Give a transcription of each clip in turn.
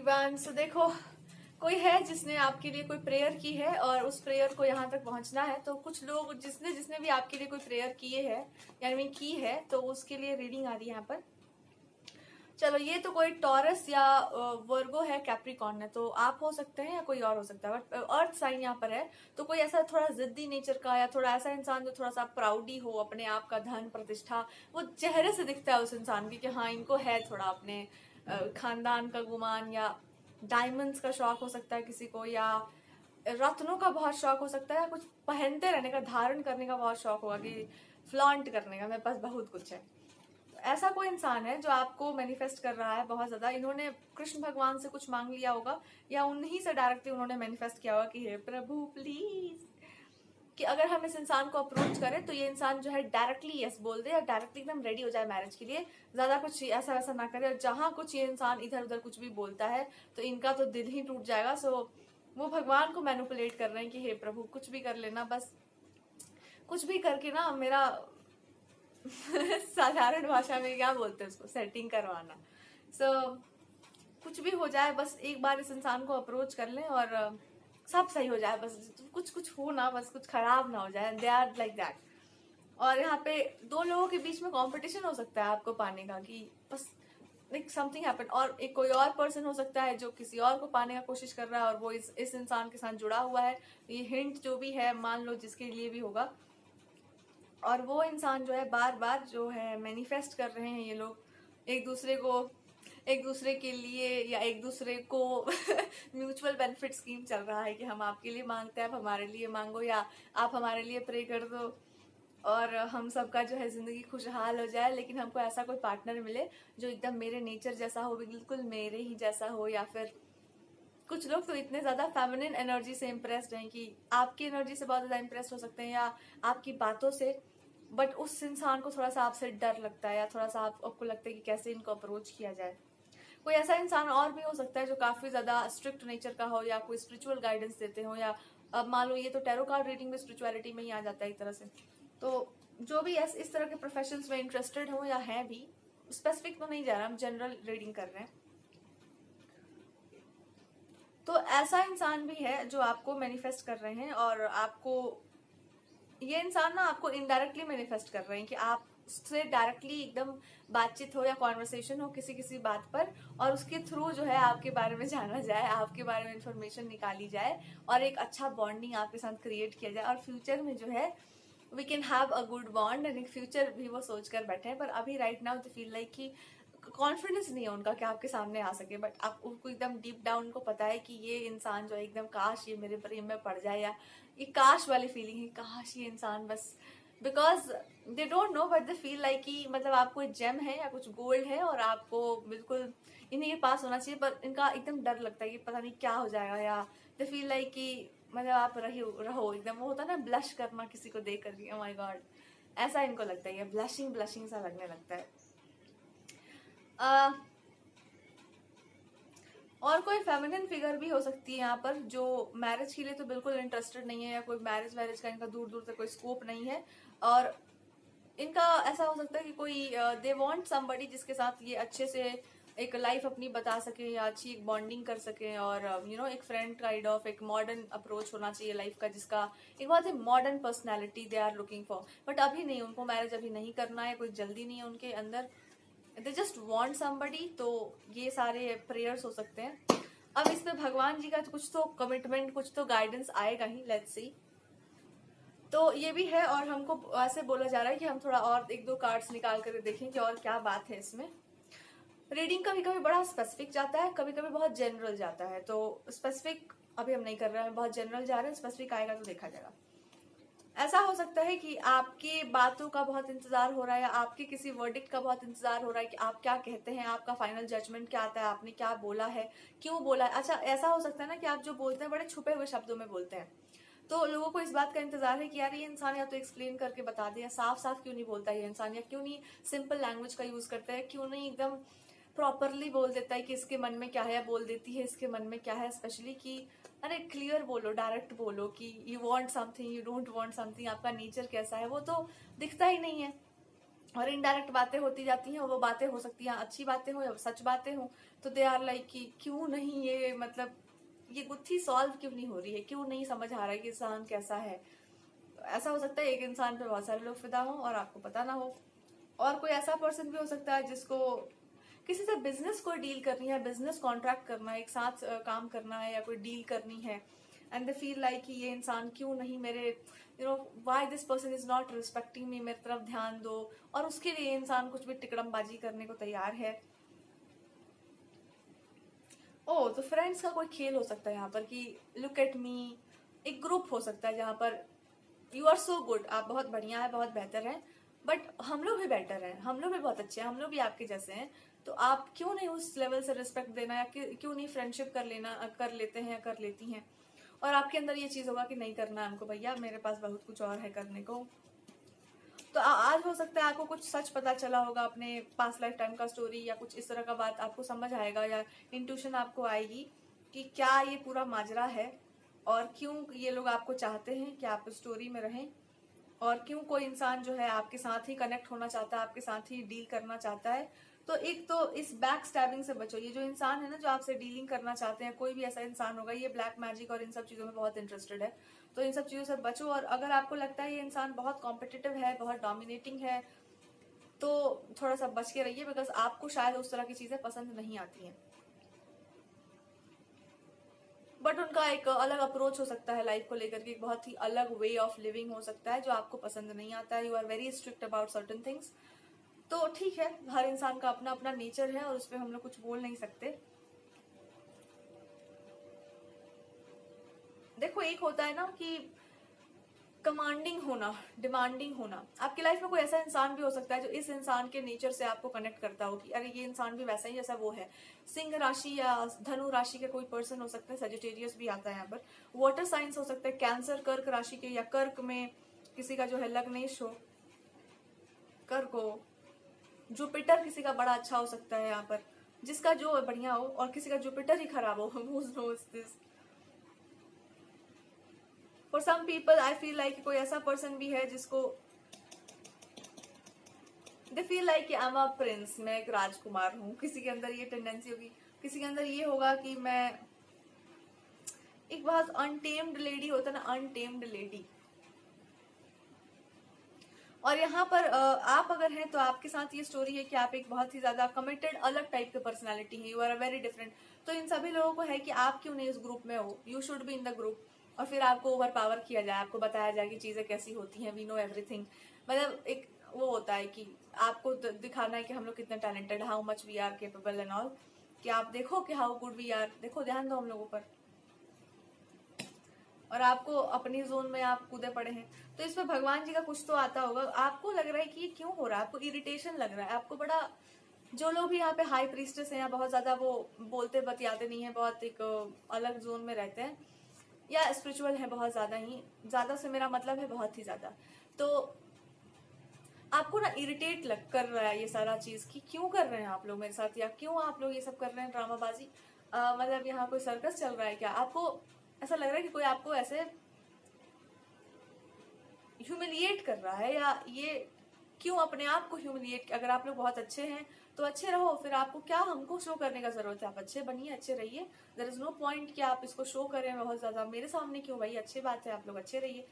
Everyone. सो देखो, कोई है जिसने आपके लिए कोई प्रेयर की है और उस प्रेयर को यहाँ तक पहुंचना है। तो कुछ लोग जिसने जिसने भी आपके लिए कोई प्रेयर किए है यानी की है, तो उसके लिए रीडिंग आ रही है यहाँ पर। चलो, ये तो कोई टॉरस या वर्गो है, कैप्रिकॉर्न है, तो आप हो सकते हैं या कोई और हो सकता है। बट अर्थ साइन यहाँ पर है, तो कोई ऐसा थोड़ा जिद्दी नेचर का या थोड़ा ऐसा इंसान जो थोड़ा सा प्राउडी हो, अपने आप का धन प्रतिष्ठा वो चेहरे से दिखता है उस इंसान की कि हाँ इनको है थोड़ा अपने खानदान का गुमान, या डायमंड्स का शौक हो सकता है किसी को, या रत्नों का बहुत शौक हो सकता है, या कुछ पहनते रहने का, धारण करने का बहुत शौक होगा कि फ्लॉन्ट करने का मेरे पास बहुत कुछ है। ऐसा कोई इंसान है जो आपको मैनिफेस्ट कर रहा है बहुत ज्यादा। इन्होंने कृष्ण भगवान से कुछ मांग लिया होगा या उन्हीं से डायरेक्टली उन्होंने मैनिफेस्ट किया होगा कि हे प्रभु प्लीज, कि अगर हम इस इंसान को अप्रोच करें तो ये इंसान जो है डायरेक्टली यस बोल दे या डायरेक्टली एकदम रेडी हो जाए मैरिज के लिए, ज्यादा कुछ ऐसा वैसा ना करे। और जहां कुछ ये इंसान इधर उधर कुछ भी बोलता है तो इनका तो दिल ही टूट जाएगा। सो वो भगवान को मैनिपुलेट कर रहे हैं कि हे प्रभु कुछ भी कर लेना, बस कुछ भी करके ना मेरा साधारण भाषा में क्या बोलते हैं उसको, सेटिंग करवाना। सो कुछ भी हो जाए, बस एक बार इस इंसान को अप्रोच कर लें और सब सही हो जाए। बस कुछ कुछ हो ना, बस कुछ खराब ना हो जाए। They are like that. और यहाँ पे दो लोगों के बीच में कंपटीशन हो सकता है आपको पाने का, कि बस लाइक समथिंग हैपन। और एक कोई और पर्सन हो सकता है जो किसी और को पाने का कोशिश कर रहा है और वो इस इंसान के साथ जुड़ा हुआ है। ये हिंट जो भी है, मान लो जिसके लिए भी होगा, और वो इंसान जो है बार बार जो है मैनिफेस्ट कर रहे हैं ये लोग एक दूसरे के लिए, या एक दूसरे को म्यूचुअल बेनिफिट स्कीम चल रहा है कि हम आपके लिए मांगते हैं, आप हमारे लिए मांगो, या आप हमारे लिए प्रे कर दो और हम सबका जो है जिंदगी खुशहाल हो जाए। लेकिन हमको ऐसा कोई पार्टनर मिले जो एकदम मेरे नेचर जैसा हो, बिल्कुल मेरे ही जैसा हो। या फिर कुछ लोग तो इतने ज्यादा फेमिनिन एनर्जी से इम्प्रेस्ड हैं कि आपकी एनर्जी से बहुत ज्यादा इम्प्रेस हो सकते हैं या आपकी बातों से, बट उस इंसान को थोड़ा सा आपसे डर लगता है या थोड़ा सा आपको लगता है कि कैसे इनको अप्रोच किया जाए। कोई ऐसा इंसान और भी हो सकता है जो काफी ज्यादा स्ट्रिक्ट नेचर का हो या कोई स्पिरिचुअल गाइडेंस देते हो, या अब मान लो ये तो टैरो कार्ड रीडिंग में स्पिरिचुअलिटी में ही आ जाता है एक तरह से। तो जो भी इस तरह के प्रोफेशन में इंटरेस्टेड हो या है भी, स्पेसिफिक तो नहीं जा रहा, हम जनरल रीडिंग कर रहे हैं। तो ऐसा इंसान भी है जो आपको मैनिफेस्ट कर रहे हैं, और आपको ये इंसान ना आपको इनडायरेक्टली मैनिफेस्ट कर रहे हैं कि आप से डायरेक्टली एकदम बातचीत हो या कॉन्वर्सेशन हो किसी किसी बात पर, और उसके थ्रू जो है आपके बारे में जाना जाए, आपके बारे में इंफॉर्मेशन निकाली जाए और एक अच्छा बॉन्डिंग आपके साथ क्रिएट किया जाए। और फ्यूचर में जो है we can have a good bond, and एक फ्यूचर भी वो सोच कर बैठे हैं। पर अभी राइट नाउ तो फील लाइक कि कॉन्फिडेंस नहीं है उनका कि आपके सामने आ सके। बट आप उनको एकदम डीप डाउन को पता है कि ये इंसान जो है एकदम काश ये मेरे प्रेम में पड़ जाए, या ये काश वाली फीलिंग है, काश ये इंसान बस, because they don't know but they feel like कि मतलब आप कोई जेम है या कुछ गोल्ड है और आपको बिल्कुल इन्हीं के पास होना चाहिए। पर इनका एकदम डर लगता है कि पता नहीं क्या हो जाएगा, या दे फील लाइक कि मतलब आप रहो एकदम, वो होता है ना ब्लश करना किसी को देख करके, ओह माय गॉड, ऐसा इनको लगता है, ब्लशिंग ब्लशिंग सा लगने लगता है। और कोई फेमिनिन फिगर भी हो सकती है यहाँ पर जो मैरिज के लिए तो बिल्कुल इंटरेस्टेड नहीं है, या कोई मैरिज वैरिज का इनका दूर दूर तक कोई स्कोप नहीं है। और इनका ऐसा हो सकता है कि कोई दे वांट समबडी जिसके साथ ये अच्छे से एक लाइफ अपनी बता सके या अच्छी एक बॉन्डिंग कर सके, और एक फ्रेंड काइंड ऑफ एक मॉडर्न अप्रोच होना चाहिए लाइफ का, जिसका एक बहुत ही modern personality they are looking for. But अभी नहीं, उनको मैरिज अभी नहीं करना है, कोई जल्दी नहीं है उनके अंदर, दे जस्ट वांट समबडी। तो ये सारे प्रेयर्स हो सकते हैं। अब इस पे भगवान जी का कुछ तो कमिटमेंट, कुछ तो गाइडेंस आएगा ही, लेट्स सी। तो ये भी है, और हमको ऐसे बोला जा रहा है कि हम थोड़ा और एक दो कार्ड्स निकाल कर देखें कि और क्या बात है इसमें। रीडिंग कभी कभी बड़ा स्पेसिफिक जाता है, कभी कभी बहुत जनरल जाता है। तो स्पेसिफिक अभी हम नहीं कर रहे हैं, बहुत जनरल जा रहे हैं, स्पेसिफिक आएगा तो देखा जाएगा। ऐसा हो सकता है कि आपकी बातों का बहुत इंतजार हो रहा है, या आपके किसी वर्डिक्ट का बहुत इंतजार हो रहा है कि आप क्या कहते हैं, आपका फाइनल जजमेंट क्या आता है, आपने क्या बोला है, क्यों बोला है। अच्छा, ऐसा हो सकता है ना कि आप जो बोलते हैं बड़े छुपे हुए शब्दों में बोलते हैं, तो लोगों को इस बात का इंतजार है कि यार ये इंसान या तो एक्सप्लेन करके बता दे, या साफ साफ क्यों नहीं बोलता ये इंसान, या क्यों नहीं सिंपल लैंग्वेज का यूज करता है, क्यों नहीं एकदम प्रॉपरली बोल देता है कि इसके मन में क्या है, या बोल देती है इसके मन में क्या है। स्पेशली कि अरे क्लियर बोलो, डायरेक्ट बोलो कि you want something, you don't want something, आपका नेचर कैसा है वो तो दिखता ही नहीं है। और इनडायरेक्ट बातें होती जाती हैं, और वो बातें हो सकती हैं अच्छी बातें हो या सच बातें हो, तो दे आर लाइक कि क्यों नहीं ये, मतलब ये गुत्थी सॉल्व क्यों नहीं हो रही है, क्यों नहीं समझ आ रहा है कि इंसान कैसा है। ऐसा हो सकता है एक इंसान पे बहुत सारे लोग फिदा हो और आपको पता ना हो। और कोई ऐसा पर्सन भी हो सकता है जिसको किसी से बिजनेस को डील करनी है, बिजनेस कॉन्ट्रैक्ट करना है, एक साथ काम करना है या कोई डील करनी है, एंड दे फील लाइक कि ये इंसान क्यों नहीं मेरे, you know, why this person is not respecting me, मेरी तरफ ध्यान दो, और उसके लिए इंसान कुछ भी टिकड़मबाजी करने को तैयार है। ओ, तो फ्रेंड्स का कोई खेल हो सकता है यहाँ पर कि लुक एट मी। एक ग्रुप हो सकता है जहाँ पर यू आर सो गुड, आप बहुत बढ़िया है, बहुत बेहतर है, बट हम लोग भी बेटर हैं, हम लोग भी बहुत अच्छे हैं, हम लोग भी आपके जैसे हैं, तो आप क्यों नहीं उस लेवल से रिस्पेक्ट देना, या क्यों नहीं फ्रेंडशिप कर लेना, कर लेते हैं या कर लेती हैं। और आपके अंदर ये चीज होगा कि नहीं करना है हमको भैया, मेरे पास बहुत कुछ और है करने को। तो आज हो सकता है आपको कुछ सच पता चला होगा अपने पास्ट लाइफ टाइम का स्टोरी, या कुछ इस तरह का बात आपको समझ आएगा, या इंट्यूशन आपको आएगी कि क्या ये पूरा माजरा है, और क्यों ये लोग आपको चाहते हैं कि आप स्टोरी में रहें, और क्यों कोई इंसान जो है आपके साथ ही कनेक्ट होना चाहता है, आपके साथ ही डील करना चाहता है। तो एक तो इस बैक स्टैबिंग से बचो। ये जो इंसान है ना जो आपसे डीलिंग करना चाहते हैं, कोई भी ऐसा इंसान होगा, ये ब्लैक मैजिक और इन सब चीजों में बहुत इंटरेस्टेड है, तो इन सब चीजों से बचो। और अगर आपको लगता है ये इंसान बहुत कॉम्पिटिटिव है, बहुत डोमिनेटिंग है, तो थोड़ा सा बच के रहिए, बिकॉज आपको शायद उस तरह की चीजें पसंद नहीं आती हैं। बट उनका एक अलग अप्रोच हो सकता है लाइफ को लेकर के, एक बहुत ही अलग वे ऑफ लिविंग हो सकता है जो आपको पसंद नहीं आता है। You are very strict about certain things. तो ठीक है, हर इंसान का अपना अपना नेचर है और उस पर हम लोग कुछ बोल नहीं सकते। देखो, एक होता है ना कि कमांडिंग होना, डिमांडिंग होना। आपकी लाइफ में कोई ऐसा इंसान भी हो सकता है जो इस इंसान के नेचर से आपको कनेक्ट करता हो कि अरे ये इंसान भी वैसा ही जैसा वो है। सिंह राशि या धनु राशि के कोई पर्सन हो सकते हैं, सजिटेरियस भी आता है यहाँ पर। वाटर साइंस हो सकता है, कैंसर, कर्क राशि के, या कर्क में किसी का जो है लग्नेश हो, कर्क हो, जुपिटर किसी का बड़ा अच्छा हो सकता है यहाँ पर, जिसका जो बढ़िया हो, और किसी का जुपिटर ही खराब हो। For some people I feel like कोई ऐसा पर्सन भी है जिसको they feel like I am a prince, मैं एक राजकुमार हूँ। किसी के अंदर ये टेंडेंसी होगी, किसी के अंदर ये होगा कि मैं एक बहुत अनटेम्ड लेडी होता है ना, अनटेम्ड लेडी। और यहाँ पर आप अगर हैं तो आपके साथ ये स्टोरी है कि आप एक बहुत ही ज्यादा कमिटेड अलग टाइप के पर्सनालिटी है, you are a very different. तो इन सभी लोगों को है कि आप क्यों नहीं इस ग्रुप में हो, you should be in the group, और फिर आपको ओवर पावर किया जाए, आपको बताया जाए कि चीजें कैसी होती हैं, वी नो एवरीथिंग। मतलब एक वो होता है कि आपको दिखाना है कि हम लोग कितने talented, how much we are capable and all, कि आप देखो कि हाउ गुड वी आर, देखो ध्यान दो हम लोगों पर। और आपको अपनी जोन में आप कूदे पड़े हैं, तो इसमें भगवान जी का कुछ तो आता होगा। आपको लग रहा है कि ये क्यों हो रहा है, आपको इरिटेशन लग रहा है, आपको बड़ा, जो लोग भी यहाँ पे हाई प्रीस्टेस हैं या बहुत ज्यादा वो बोलते बतियाते नहीं है, बहुत एक अलग जोन में रहते हैं, या स्पिरिचुअल है बहुत ज्यादा ही, ज्यादा से मेरा मतलब है बहुत ही ज्यादा, तो आपको ना इरिटेट लग कर रहा है ये सारा चीज कि क्यों कर रहे हैं आप लोग मेरे साथ, या क्यों आप लोग ये सब कर रहे हैं ड्रामाबाजी। मतलब यहाँ कोई सर्कस चल रहा है क्या, आपको ऐसा लग रहा है कि कोई आपको ऐसे ह्यूमिलिएट कर रहा है, या ये क्यों अपने आप को ह्यूमिलिएट। अगर आप लोग बहुत अच्छे हैं तो अच्छे रहो, फिर आपको क्या हमको शो करने का जरूरत है, आप अच्छे बनिए, अच्छे रहिए। देयर इज नो पॉइंट कि आप इसको शो करें बहुत ज्यादा मेरे सामने क्यों, भाई अच्छी बात है, आप लोग अच्छे रहिए।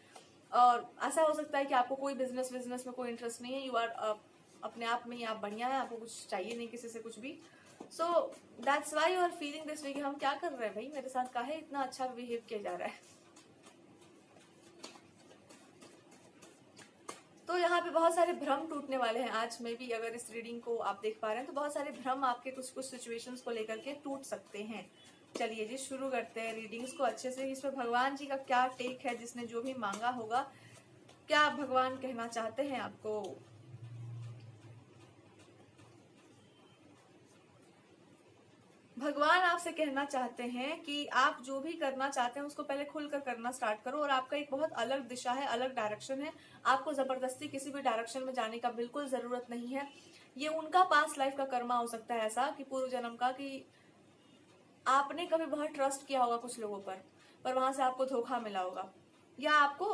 और ऐसा हो सकता है कि आपको कोई बिजनेस में कोई इंटरेस्ट नहीं है, यू आर अपने आप में ही आप बढ़िया है, आपको कुछ चाहिए नहीं किसी से कुछ भी। So that's why you are feeling this way कि हम क्या कर रहे हैं भाई, मेरे साथ काहे इतना अच्छा बिहेव किया जा रहा है। तो यहाँ पे बहुत सारे भ्रम टूटने वाले हैं आज में भी। अगर इस रीडिंग को आप देख पा रहे हैं तो बहुत सारे भ्रम आपके कुछ कुछ सिचुएशंस को लेकर के टूट सकते हैं। चलिए जी, शुरू करते हैं रीडिंग्स को अच्छे से। इसमें भगवान जी का क्या टेक है, जिसने जो भी मांगा होगा, क्या भगवान कहना चाहते हैं आपको। भगवान आपसे कहना चाहते हैं कि आप जो भी करना चाहते हैं उसको पहले खुलकर करना स्टार्ट करो, और आपका एक बहुत अलग दिशा है, अलग डायरेक्शन है। आपको जबरदस्ती किसी भी डायरेक्शन में जाने का बिल्कुल जरूरत नहीं है। ये उनका पास्ट लाइफ का कर्मा हो सकता है ऐसा, कि पूर्व जन्म का, कि आपने कभी बहुत ट्रस्ट किया होगा कुछ लोगों पर वहां से आपको धोखा मिला होगा, या आपको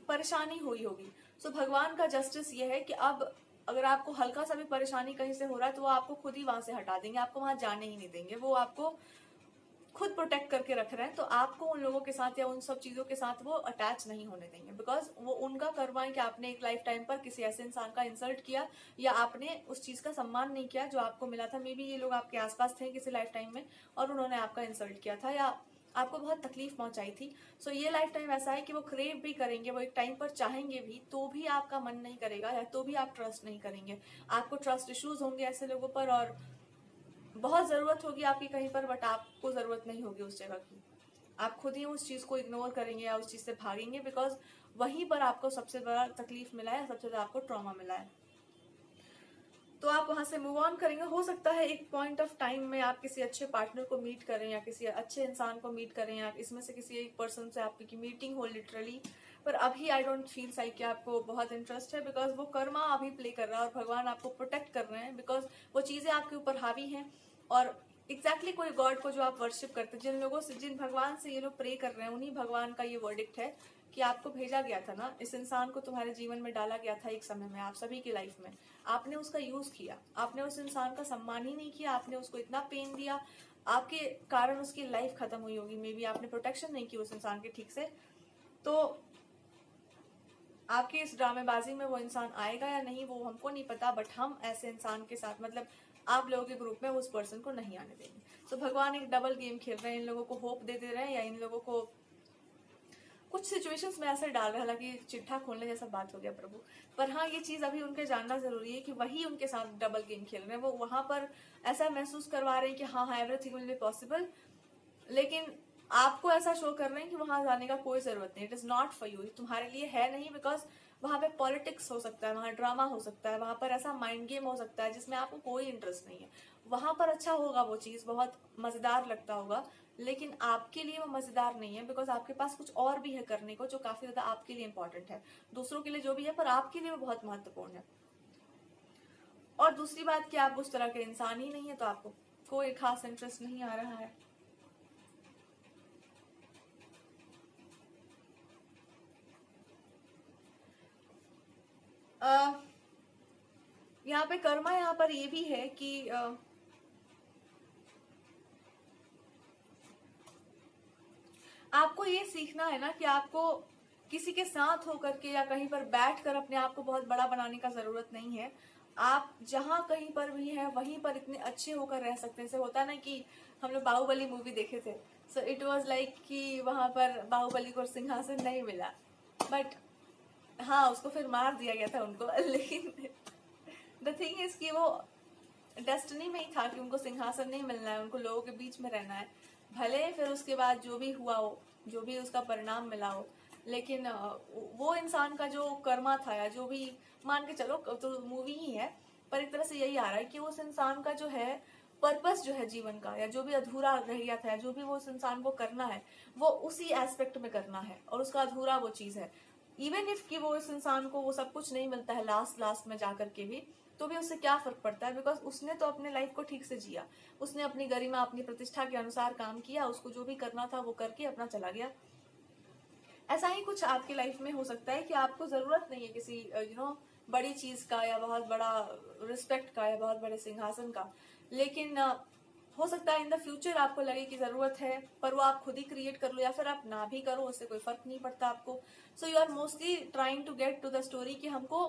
परेशानी हुई होगी। सो भगवान का जस्टिस ये है कि अब अगर आपको हल्का सा भी परेशानी कहीं से हो रहा है तो वो आपको खुद ही वहां से हटा देंगे, आपको वहां जाने ही नहीं देंगे। वो आपको खुद प्रोटेक्ट करके रख रहे हैं, तो आपको उन लोगों के साथ या उन सब चीजों के साथ वो अटैच नहीं होने देंगे, बिकॉज वो उनका कर्मा है कि आपने एक लाइफ टाइम पर किसी ऐसे इंसान का इंसल्ट किया या आपने उस चीज का सम्मान नहीं किया जो आपको मिला था। मे बी ये लोग आपके आसपास थे किसी लाइफ टाइम में और उन्होंने आपका इंसल्ट किया था या आपको बहुत तकलीफ पहुंचाई थी। सो ये लाइफ टाइम ऐसा है कि वो क्रेव भी करेंगे, वो एक टाइम पर चाहेंगे भी, तो भी आपका मन नहीं करेगा या तो भी आप ट्रस्ट नहीं करेंगे। आपको ट्रस्ट इश्यूज होंगे ऐसे लोगों पर और बहुत जरूरत होगी आपकी कहीं पर, बट आपको जरूरत नहीं होगी उस जगह की। आप खुद ही उस चीज को इग्नोर करेंगे या उस चीज से भागेंगे, बिकॉज वहीं पर आपको सबसे बड़ा तकलीफ मिला है, सबसे ज्यादा आपको ट्रॉमा मिला है। तो आप वहां से मूव ऑन करेंगे। हो सकता है एक पॉइंट ऑफ टाइम में आप किसी अच्छे पार्टनर को मीट करें या किसी अच्छे इंसान को मीट करें या इसमें से किसी एक पर्सन से आपकी मीटिंग हो लिटरली, पर अभी आई डोंट फील लाइक कि आपको बहुत इंटरेस्ट है, बिकॉज वो कर्मा अभी प्ले कर रहा है और भगवान आपको प्रोटेक्ट कर रहे हैं, बिकॉज वो चीजें आपके ऊपर हावी हैं। और एग्जैक्टली कोई गॉड को जो आप वर्शिप करते हैं, जिन लोगों से, जिन भगवान से ये लोग प्रे कर रहे हैं, उन्हीं भगवान का ये वर्डिक्ट है कि आपको भेजा गया था ना, इस इंसान को तुम्हारे जीवन में डाला गया था एक समय में, आप सभी की लाइफ में, आपने उसका यूज किया, आपने उस इंसान का सम्मान ही नहीं किया, आपने उसको इतना पेन दिया, आपके कारण उसकी लाइफ खत्म हुई होगी। मे बी आपने प्रोटेक्शन नहीं की उस इंसान की ठीक से, तो आपकी इस ड्रामेबाजी में वो इंसान आएगा या नहीं वो हमको नहीं पता, बट हम ऐसे इंसान के साथ, मतलब आप लोगों के ग्रुप में उस पर्सन को नहीं आने देंगे। सो भगवान एक डबल गेम खेल रहे हैं, इन लोगों को होप दे रहे हैं या इन लोगों को कुछ सिचुएशंस में ऐसे डाल रहे हैं, हालांकि चिट्ठा खोलने जैसा बात हो गया प्रभु, पर हाँ ये चीज अभी उनके जानना जरूरी है कि वही उनके साथ डबल गेम खेल रहे हैं। वो वहां पर ऐसा महसूस करवा रहे हैं कि हाँ हाँ एवरीथिंग विल बी पॉसिबल, लेकिन आपको ऐसा शो कर रहे हैं कि वहां जाने का कोई जरूरत नहीं, it is not for you, तुम्हारे लिए है नहीं, बिकॉज वहां पे पॉलिटिक्स हो सकता है, वहां ड्रामा हो सकता है, वहां पर ऐसा माइंड गेम हो सकता है जिसमें आपको कोई इंटरेस्ट नहीं है। वहां पर अच्छा होगा, वो चीज बहुत मजेदार लगता होगा, लेकिन आपके लिए वो मजेदार नहीं है, बिकॉज आपके पास कुछ और भी है करने को जो काफी ज्यादा आपके लिए इंपॉर्टेंट है। दूसरों के लिए जो भी है, पर आपके लिए वो बहुत महत्वपूर्ण है। और दूसरी बात कि आप उस तरह के इंसान ही नहीं है, तो आपको कोई खास इंटरेस्ट नहीं आ रहा है। यहाँ पे कर्मा, यहाँ पर ये भी है कि आपको ये सीखना है ना कि आपको किसी के साथ होकर के या कहीं पर बैठकर अपने आप को बहुत बड़ा बनाने का जरूरत नहीं है। आप जहां कहीं पर भी हैं वहीं पर इतने अच्छे होकर रह सकते हैं। जैसे होता ना कि हम लोग बाहुबली मूवी देखे थे, सो इट वाज लाइक कि वहां पर बाहुबली को सिंहासन नहीं मिला, बट हाँ उसको फिर मार दिया गया था उनको लेकिन द थिंग इज कि वो डेस्टिनी में ही था कि उनको सिंहासन नहीं मिलना है, उनको लोगों के बीच में रहना है, भले फिर उसके बाद जो भी हुआ हो, जो भी उसका परिणाम मिला हो, लेकिन वो इंसान का जो कर्मा था या जो भी मान के चलो, तो मूवी ही है, पर एक तरह से यही आ रहा है कि उस इंसान का जो है पर्पस जो है जीवन का, या जो भी अधूरा रह गया था, या जो भी वो उस इंसान को करना है वो उसी एस्पेक्ट में करना है, और उसका अधूरा वो चीज है। इवन इफ कि वो इस इंसान को वो सब कुछ नहीं मिलता है लास्ट में जाकर के भी, तो भी उससे क्या फर्क पड़ता है, बिकॉज उसने तो अपने लाइफ को ठीक से जिया, उसने अपनी गरिमा अपनी प्रतिष्ठा के अनुसार काम किया, उसको जो भी करना था वो करके अपना चला गया। ऐसा ही कुछ आपकी लाइफ में हो सकता है कि आपको जरूरत नहीं है किसी बड़ी चीज का या बहुत बड़ा रिस्पेक्ट का या बहुत बड़े सिंहासन का, लेकिन हो सकता है इन द फ्यूचर आपको लगे कि जरूरत है, पर वो आप खुद ही क्रिएट कर लो या फिर आप ना भी करो, उससे कोई फर्क नहीं पड़ता आपको। So you are mostly trying to get to the story कि हमको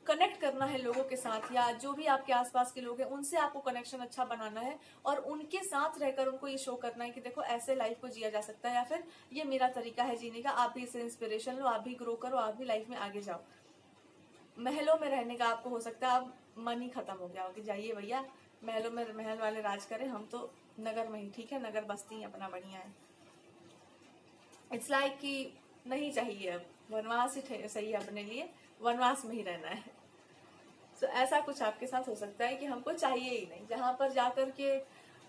कनेक्ट करना है लोगों के साथ, या जो भी आपके आसपास के लोग हैं उनसे आपको कनेक्शन अच्छा बनाना है, और उनके साथ रहकर उनको ये शो करना है कि देखो ऐसे लाइफ को जिया जा सकता है, या फिर ये मेरा तरीका है जीने का, आप भी इससे इंस्पिरेशन लो, आप भी ग्रो करो, आप भी लाइफ में आगे जाओ। महलों में रहने का आपको हो सकता है अब मन ही खत्म हो गया हो कि जाइए भैया महलों में, महल वाले राज करें, हम तो नगर में ही ठीक है, नगर बस्ती अपना बढ़िया है। इट्स लाइक कि नहीं चाहिए, अब वनवास ही सही है अपने लिए, वनवास में ही रहना है। तो ऐसा कुछ आपके साथ हो सकता है कि हमको चाहिए ही नहीं, जहां पर जाकर के,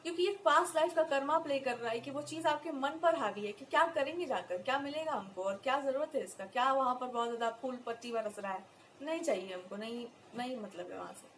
क्योंकि ये पास्ट लाइफ का कर्मा प्ले कर रहा है कि वो चीज आपके मन पर हावी है कि क्या करेंगे जाकर, क्या मिलेगा हमको और क्या जरूरत है इसका, क्या वहां पर बहुत ज्यादा फूल पत्ती बरस रहा है, नहीं चाहिए हमको, नहीं नहीं मतलब है वहां से।